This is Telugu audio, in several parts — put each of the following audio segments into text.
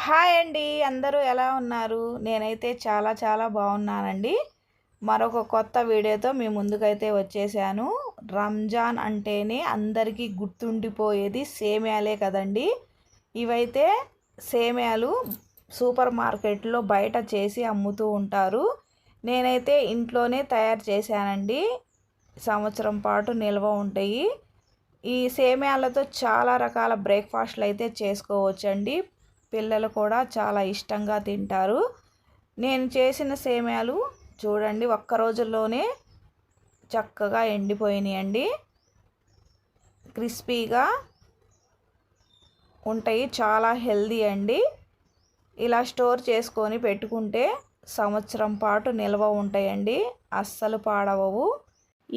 హాయ్ అండి, అందరూ ఎలా ఉన్నారు? నేనైతే చాలా చాలా బాగున్నానండి. మరొక కొత్త వీడియోతో మీ ముందుకైతే వచ్చేసాను. రంజాన్ అంటేనే అందరికీ గుర్తుండిపోయేది సేమ్యాలే కదండి. ఇవైతే సేమ్యాలు సూపర్ మార్కెట్లో బయట చేసి అమ్ముతూ ఉంటారు. నేనైతే ఇంట్లోనే తయారు చేశానండి. సంవత్సరం పాటు నిల్వ ఉంటాయి. ఈ సేమ్యాలతో చాలా రకాల బ్రేక్ఫాస్ట్లు అయితే చేసుకోవచ్చండి. పిల్లలు కూడా చాలా ఇష్టంగా తింటారు. నేను చేసిన సేమ్యాలు చూడండి, ఒక్క రోజుల్లోనే చక్కగా ఎండిపోయినాయండి. క్రిస్పీగా ఉంటాయి, చాలా హెల్దీ అండి. ఇలా స్టోర్ చేసుకొని పెట్టుకుంటే సంవత్సరం పాటు నిల్వ ఉంటాయండి, అస్సలు పాడవవు.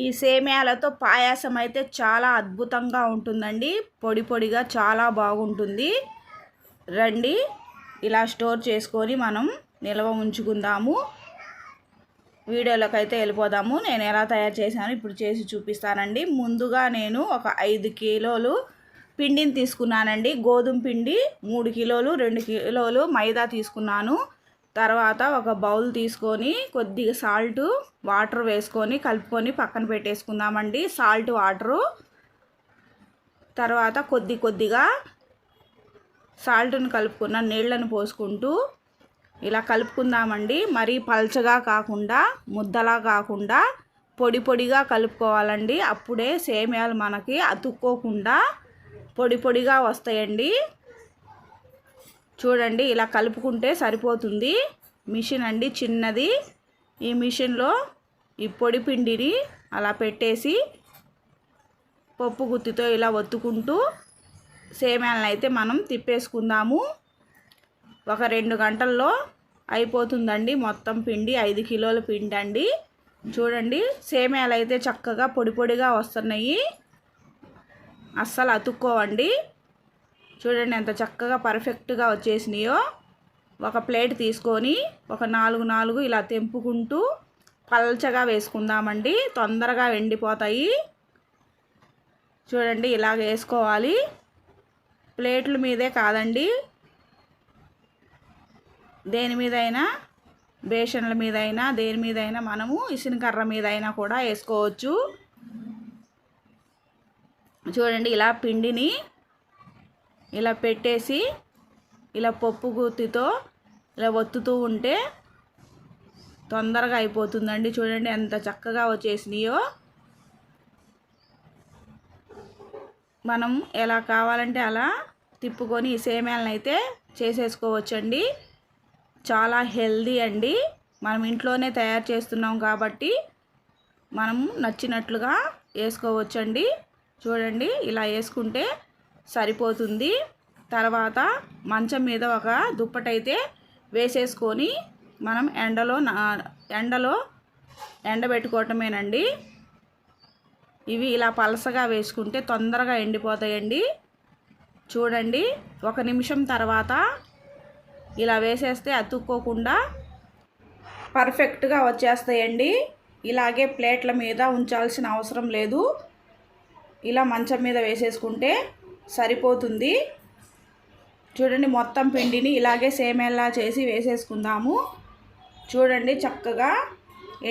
ఈ సేమ్యాలతో పాయాసం అయితే చాలా అద్భుతంగా ఉంటుందండి. పొడి పొడిగా చాలా బాగుంటుంది. రండి, ఇలా స్టోర్ చేసుకొని మనం నిల్వ ఉంచుకుందాము. వీడియోలోకి అయితే వెళ్ళిపోదాము. నేను ఎలా తయారు చేశాను ఇప్పుడు చేసి చూపిస్తానండి. ముందుగా నేను ఒక 5 కిలోలు పిండిని తీసుకున్నానండి. గోధుమ పిండి 3 కిలోలు, 2 కిలోలు మైదా తీసుకున్నాను. తర్వాత ఒక బౌల్ తీసుకొని కొద్దిగా సాల్ట్ వాటర్ వేసుకొని కలుపుకొని పక్కన పెట్టేసుకుందామండి. సాల్ట్ వాటరు తర్వాత కొద్దిగా సాల్ట్ను కలుపుకున్న నీళ్ళను పోసుకుంటూ ఇలా కలుపుకుందామండి. మరీ పల్చగా కాకుండా ముద్దలా కాకుండా పొడి పొడిగా కలుపుకోవాలండి. అప్పుడే సేమ్యాలు మనకి అతుక్కోకుండా పొడి పొడిగా వస్తాయండి. చూడండి, ఇలా కలుపుకుంటే సరిపోతుంది. మిషన్ అండి చిన్నది. ఈ మిషన్లో ఈ పొడి పిండిని అలా పెట్టేసి పప్పు గుత్తితో ఇలా ఒత్తుకుంటూ సేమ్యాలను అయితే మనం తిప్పేసుకుందాము. ఒక 2 గంటల్లో అయిపోతుందండి మొత్తం పిండి. 5 కిలోల పిండి అండి. చూడండి, సేమ్యాలు అయితే చక్కగా పొడి పొడిగా వస్తున్నాయి, అస్సలు అతుక్కోవండి. చూడండి ఎంత చక్కగా పర్ఫెక్ట్గా వచ్చేసినాయో. ఒక ప్లేట్ తీసుకొని ఒక 4 ఇలా తెంపుకుంటూ పల్చగా వేసుకుందామండి, తొందరగా ఎండిపోతాయి. చూడండి, ఇలాగ వేసుకోవాలి. ప్లేట్ల మీదే కాదండి, దేని మీదైనా, బేషన్ల మీదైనా, దేని మీదైనా మనము ఇసినకర్ర మీద అయినా కూడా వేసుకోవచ్చు. చూడండి, ఇలా పిండిని ఇలా పెట్టేసి ఇలా పప్పు గుత్తితో ఇలా ఒత్తుతూ ఉంటే తొందరగా అయిపోతుందండి. చూడండి ఎంత చక్కగా వచ్చేసినాయో. మనం ఎలా కావాలంటే అలా తిప్పుకొని ఈ సేమ్యాలను అయితే చేసేసుకోవచ్చండి. చాలా హెల్దీ అండి. మనం ఇంట్లోనే తయారు చేస్తున్నాం కాబట్టి మనం నచ్చినట్లుగా వేసుకోవచ్చండి. చూడండి, ఇలా వేసుకుంటే సరిపోతుంది. తర్వాత మంచం మీద ఒక దుప్పటైతే వేసేసుకొని మనం ఎండలో ఎండబెట్టుకోవటమేనండి. ఇవి ఇలా పలసగా వేసుకుంటే తొందరగా ఎండిపోతాయండి. చూడండి, 1 నిమిషం తర్వాత ఇలా వేసేస్తే అతుక్కోకుండా పర్ఫెక్ట్గా వచ్చేస్తాయండి. ఇలాగే ప్లేట్ల మీద ఉంచాల్సిన అవసరం లేదు. ఇలా మంచం మీద వేసేసుకుంటే సరిపోతుంది. చూడండి, మొత్తం పిండిని ఇలాగే సేమ్యాలా చేసి వేసేసుకుందాము. చూడండి, చక్కగా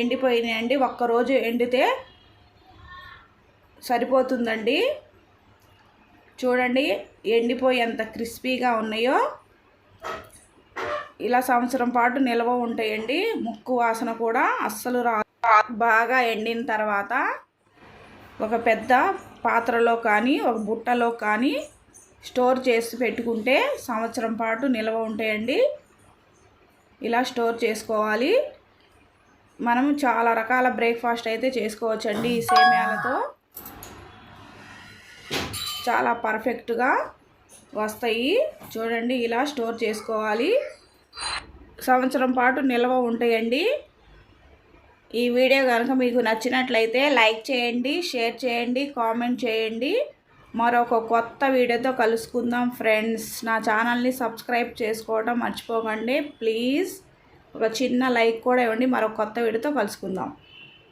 ఎండిపోయినాయండి. ఒక్కరోజు ఎండితే సరిపోతుందండి. చూడండి, ఎండిపోయి ఎంత క్రిస్పీగా ఉన్నాయో. ఇలా సంవత్సరం పాటు నిల్వ ఉంటాయండి. ముక్కు వాసన కూడా అస్సలు రాదు. బాగా ఎండిన తర్వాత ఒక పెద్ద పాత్రలో కానీ ఒక బుట్టలో కానీ స్టోర్ చేసి పెట్టుకుంటే సంవత్సరం పాటు నిల్వ ఉంటాయండి. ఇలా స్టోర్ చేసుకోవాలి. మనం చాలా రకాల బ్రేక్ఫాస్ట్ అయితే చేసుకోవచ్చండి ఈ సేమ్యాలతో. చాలా పర్ఫెక్ట్గా వస్తాయి. చూడండి, ఇలా స్టోర్ చేసుకోవాలి. సంవత్సరం పాటు నిల్వ ఉంటాయండి. ఈ వీడియో కనుక మీకు నచ్చినట్లయితే లైక్ చేయండి, షేర్ చేయండి, కామెంట్ చేయండి. మరొక కొత్త వీడియోతో కలుసుకుందాం ఫ్రెండ్స్. నా ఛానల్ని సబ్స్క్రైబ్ చేసుకోవడం మర్చిపోకండి ప్లీజ్. ఒక చిన్న లైక్ కూడా ఇవ్వండి. మరొక కొత్త వీడియోతో కలుసుకుందాం.